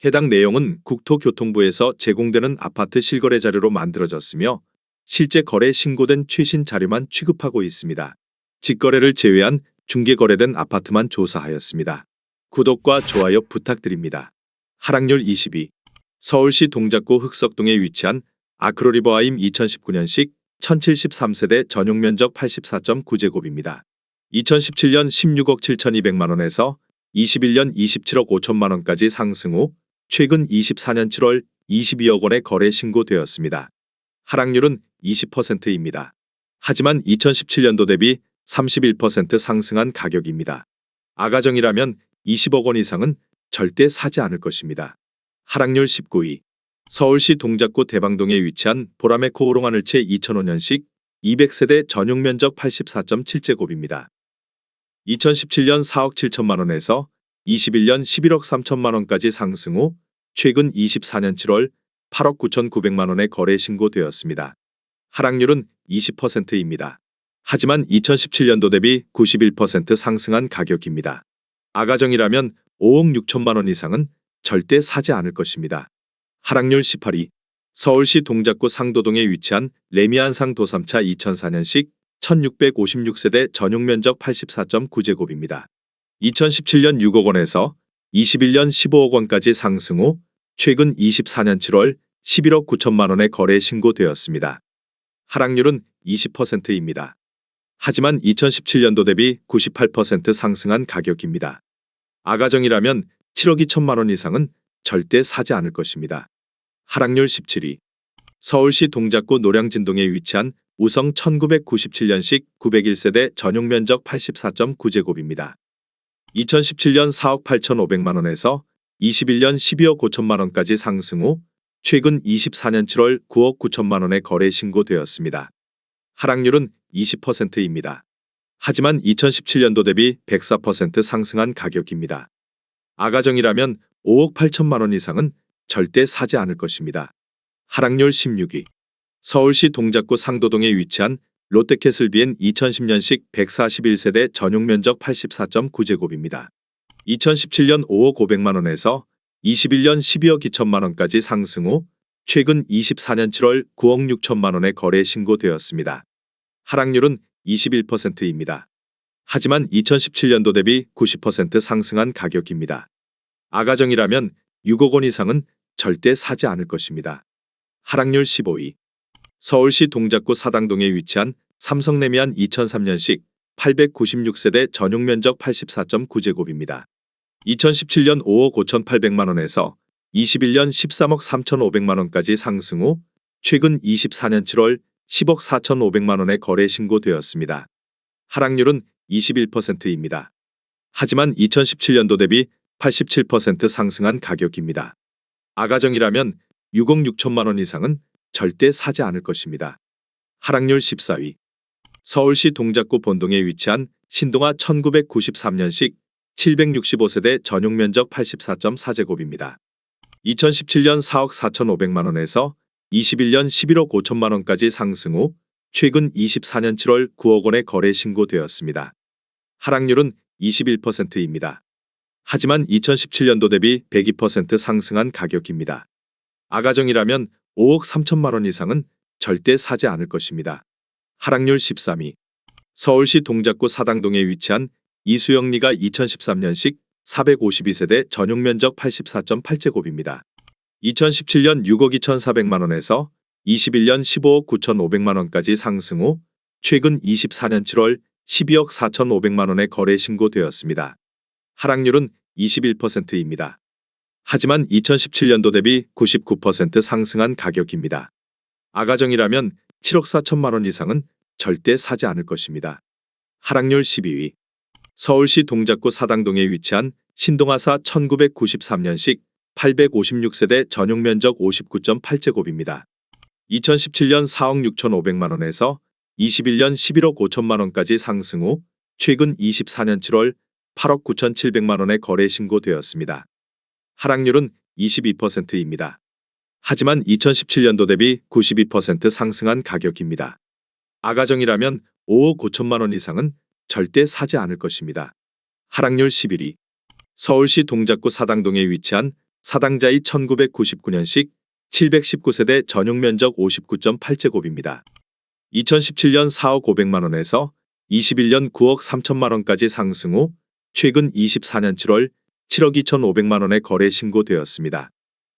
해당 내용은 국토교통부에서 제공되는 아파트 실거래 자료로 만들어졌으며 실제 거래 신고된 최신 자료만 취급하고 있습니다. 직거래를 제외한 중개 거래된 아파트만 조사하였습니다. 구독과 좋아요 부탁드립니다. 하락률 22. 서울시 동작구 흑석동에 위치한 아크로리버하임 2019년식 1073세대 전용면적 84.9제곱입니다. 2017년 16억 7,200만원에서 21년 27억 5천만원까지 상승 후 최근 24년 7월 22억 원에 거래 신고되었습니다. 하락률은 20%입니다. 하지만 2017년도 대비 31% 상승한 가격입니다. 아가정이라면 20억 원 이상은 절대 사지 않을 것입니다. 하락률 19위. 서울시 동작구 대방동에 위치한 보라매코 호롱하늘채 2005년식 200세대 전용면적 84.7제곱입니다. 2017년 4억 7천만원에서 21년 11억 3천만원까지 상승 후 최근 24년 7월 8억 9,900만원에 거래 신고되었습니다. 하락률은 20%입니다. 하지만 2017년도 대비 91% 상승한 가격입니다. 아가정이라면 5억 6천만원 이상은 절대 사지 않을 것입니다. 하락률 18위. 서울시 동작구 상도동에 위치한 레미안상 도삼차 2004년식 1656세대 전용면적 84.9제곱입니다. 2017년 6억 원에서 21년 15억 원까지 상승 후 최근 24년 7월 11억 9천만원에 거래 신고되었습니다. 하락률은 20%입니다. 하지만 2017년도 대비 98% 상승한 가격입니다. 아가정이라면 7억 2천만원 이상은 절대 사지 않을 것입니다. 하락률 17위. 서울시 동작구 노량진동에 위치한 우성 1997년식 901세대 전용면적 84.9제곱입니다. 2017년 4억 8,500만원에서 21년 12억 5천만원까지 상승 후 최근 24년 7월 9억 9천만원에 거래 신고되었습니다. 하락률은 20%입니다. 하지만 2017년도 대비 104% 상승한 가격입니다. 아가정이라면 5억 8천만원 이상은 절대 사지 않을 것입니다. 하락률 16위. 서울시 동작구 상도동에 위치한 롯데캐슬비엔 2010년식 141세대 전용면적 84.9제곱입니다. 2017년 5억 500만원에서 21년 12억 2천만원까지 상승 후 최근 24년 7월 9억 6천만원에 거래 신고되었습니다. 하락률은 21%입니다. 하지만 2017년도 대비 90% 상승한 가격입니다. 아가정이라면 6억 원 이상은 절대 사지 않을 것입니다. 하락률 15위. 서울시 동작구 사당동에 위치한 삼성레미안 2003년식 896세대 전용면적 84.9제곱입니다. 2017년 5억 5,800만원에서 21년 13억 3,500만원까지 상승 후 최근 24년 7월 10억 4,500만원에 거래 신고되었습니다. 하락률은 21%입니다. 하지만 2017년도 대비 87% 상승한 가격입니다. 아가정이라면 6억 6천만원 이상은 절대 사지 않을 것입니다. 하락률 14위. 서울시 동작구 본동에 위치한 신동아 1993년식 765세대 전용면적 84.4제곱입니다. 2017년 4억 4,500만원에서 21년 11억 5천만원까지 상승 후 최근 24년 7월 9억 원에 거래 신고되었습니다. 하락률은 21%입니다. 하지만 2017년도 대비 102% 상승한 가격입니다. 아가정이라면 5억 3천만원 이상은 절대 사지 않을 것입니다. 하락률 13위. 서울시 동작구 사당동에 위치한 이수영리가 2013년식 452세대 전용면적 84.8제곱입니다. 2017년 6억 2,400만원에서 21년 15억 9,500만원까지 상승 후 최근 24년 7월 12억 4,500만원에 거래 신고되었습니다. 하락률은 21%입니다. 하지만 2017년도 대비 99% 상승한 가격입니다. 아가정이라면 7억 4천만원 이상은 절대 사지 않을 것입니다. 하락률 12위. 서울시 동작구 사당동에 위치한 신동아사 1993년식 856세대 전용면적 59.8제곱입니다. 2017년 4억 6,500만원에서 21년 11억 5천만원까지 상승 후 최근 24년 7월 8억 9,700만원에 거래 신고되었습니다. 하락률은 22%입니다. 하지만 2017년도 대비 92% 상승한 가격입니다. 아가정이라면 5억 5천만원 이상은 절대 사지 않을 것입니다. 하락률 11위. 서울시 동작구 사당동에 위치한 사당자이 1999년식 719세대 전용 면적 59.8제곱입니다. 2017년 4억 500만 원에서 21년 9억 3천만 원까지 상승 후 최근 24년 7월 7억 2,500만 원에 거래 신고되었습니다.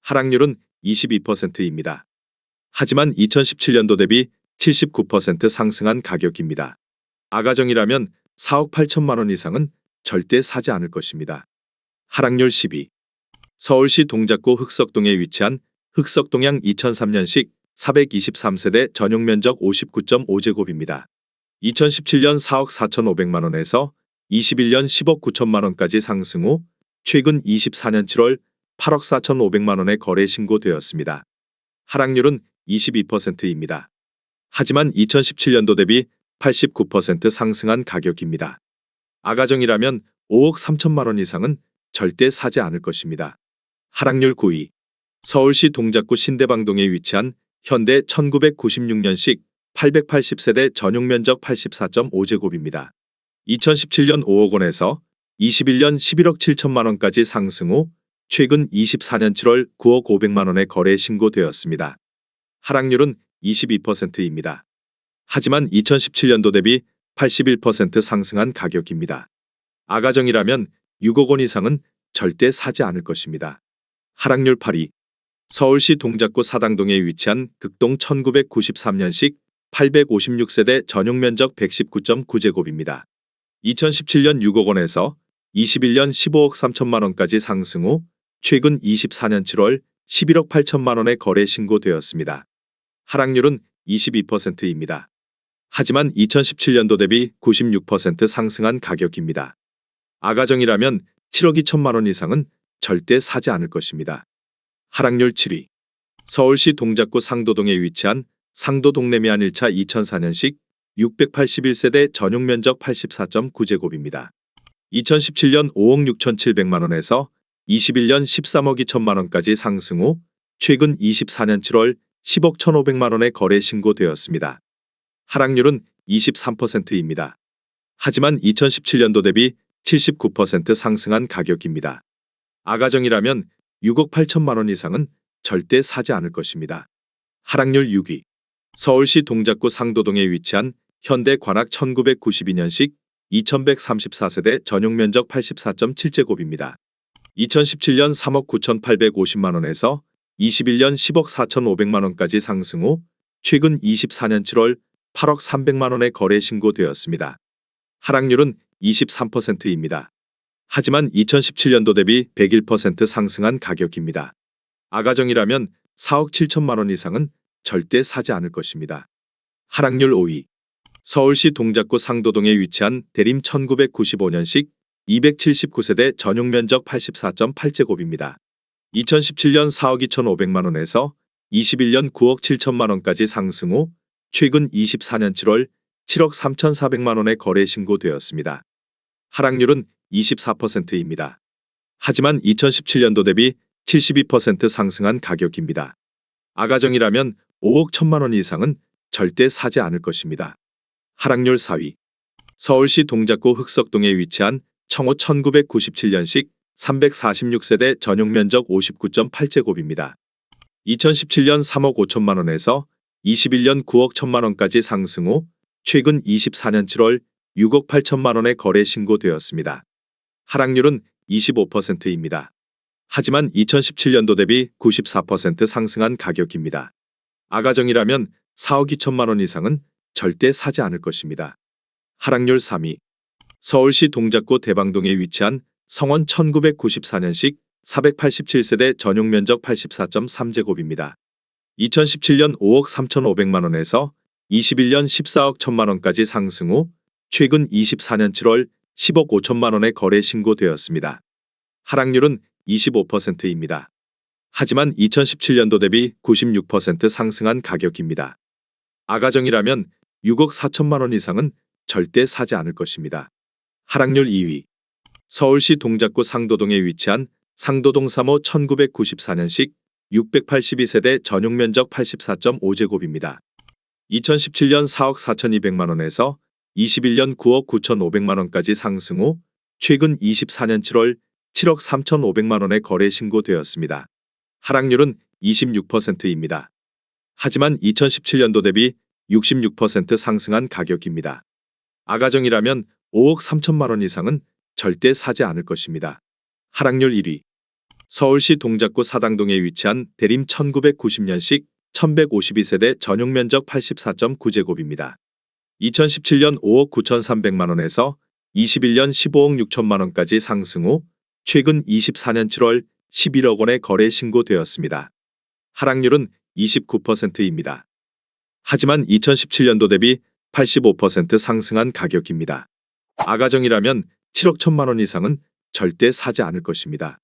하락률은 22%입니다. 하지만 2017년도 대비 79% 상승한 가격입니다. 아가정이라면 4억 8천만 원 이상은 절대 사지 않을 것입니다. 하락률 12. 서울시 동작구 흑석동에 위치한 흑석동양 2003년식 423세대 전용 면적 59.5제곱입니다. 2017년 4억 4,500만 원에서 21년 10억 9천만 원까지 상승 후 최근 24년 7월 8억 4,500만 원에 거래 신고되었습니다. 하락률은 22%입니다. 하지만 2017년도 대비 89% 상승한 가격입니다. 아가정이라면 5억 3천만 원 이상은 절대 사지 않을 것입니다. 하락률 9위. 서울시 동작구 신대방동에 위치한 현대 1996년식 880세대 전용 면적 84.5제곱입니다. 2017년 5억 원에서 21년 11억 7천만 원까지 상승 후 최근 24년 7월 9억 500만 원에 거래 신고되었습니다. 하락률은 22%입니다. 하지만 2017년도 대비 81% 상승한 가격입니다. 아가정이라면 6억 원 이상은 절대 사지 않을 것입니다. 하락률 8위. 서울시 동작구 사당동에 위치한 극동 1993년식 856세대 전용 면적 119.9제곱입니다. 2017년 6억 원에서 21년 15억 3천만 원까지 상승 후 최근 24년 7월 11억 8천만 원에 거래 신고되었습니다. 하락률은 22%입니다. 하지만 2017년도 대비 96% 상승한 가격입니다. 아가정이라면 7억 2천만 원 이상은 절대 사지 않을 것입니다. 하락률 7위. 서울시 동작구 상도동에 위치한 상도 동래미안 1차 2004년식 681세대 전용 면적 84.9제곱입니다. 2017년 5억 6,700만 원에서 21년 13억 2천만 원까지 상승 후 최근 24년 7월 10억 1,500만 원에 거래 신고되었습니다. 하락률은 23%입니다. 하지만 2017년도 대비 79% 상승한 가격입니다. 아가정이라면 6억 8천만 원 이상은 절대 사지 않을 것입니다. 하락률 6위. 서울시 동작구 상도동에 위치한 현대 관악 1992년식 2134세대 전용 면적 84.7제곱입니다. 2017년 3억 9,850만 원에서 21년 10억 4,500만 원까지 상승 후 최근 24년 7월 8억 300만 원에 거래 신고되었습니다. 하락률은 23%입니다. 하지만 2017년도 대비 101% 상승한 가격입니다. 아가정이라면 4억 7천만 원 이상은 절대 사지 않을 것입니다. 하락률 5위. 서울시 동작구 상도동에 위치한 대림 1995년식 279세대 전용 면적 84.8제곱입니다. 2017년 4억 2,500만 원에서 21년 9억 7천만 원까지 상승 후 최근 24년 7월 7억 3,400만 원에 거래 신고되었습니다. 하락률은 24%입니다. 하지만 2017년도 대비 72% 상승한 가격입니다. 아가정이라면 5억 1천만 원 이상은 절대 사지 않을 것입니다. 하락률 4위. 서울시 동작구 흑석동에 위치한 청호 1997년식 346세대 전용 면적 59.8제곱입니다. 2017년 3억 5천만 원에서 21년 9억 1천만 원까지 상승 후 최근 24년 7월 6억 8천만 원에 거래 신고되었습니다. 하락률은 25%입니다. 하지만 2017년도 대비 94% 상승한 가격입니다. 아가정이라면 4억 2천만 원 이상은 절대 사지 않을 것입니다. 하락률 3위. 서울시 동작구 대방동에 위치한 성원 1994년식 487세대 전용 면적 84.3제곱입니다. 2017년 5억 3,500만 원에서 21년 14억 1천만 원까지 상승 후 최근 24년 7월 10억 5천만 원에 거래 신고되었습니다. 하락률은 25%입니다. 하지만 2017년도 대비 96% 상승한 가격입니다. 아가정이라면 6억 4천만 원 이상은 절대 사지 않을 것입니다. 하락률 2위. 서울시 동작구 상도동에 위치한 상도동 3호 1994년식 682세대 전용 면적 84.5제곱입니다. 2017년 4억 4,200만 원에서 21년 9억 9,500만 원까지 상승 후 최근 24년 7월 7억 3,500만 원의 거래 신고되었습니다. 하락률은 26%입니다. 하지만 2017년도 대비 66% 상승한 가격입니다. 아가정이라면 5억 3천만 원 이상은 절대 사지 않을 것입니다. 하락률 1위. 서울시 동작구 사당동에 위치한 대림 1990년식 1152세대 전용 면적 84.9제곱입니다. 2017년 5억 9,300만 원에서 21년 15억 6천만 원까지 상승 후 최근 24년 7월 11억 원의 거래 신고되었습니다. 하락률은 29%입니다. 하지만 2017년도 대비 85% 상승한 가격입니다. 아가정이라면 7억 1천만 원 이상은 절대 사지 않을 것입니다.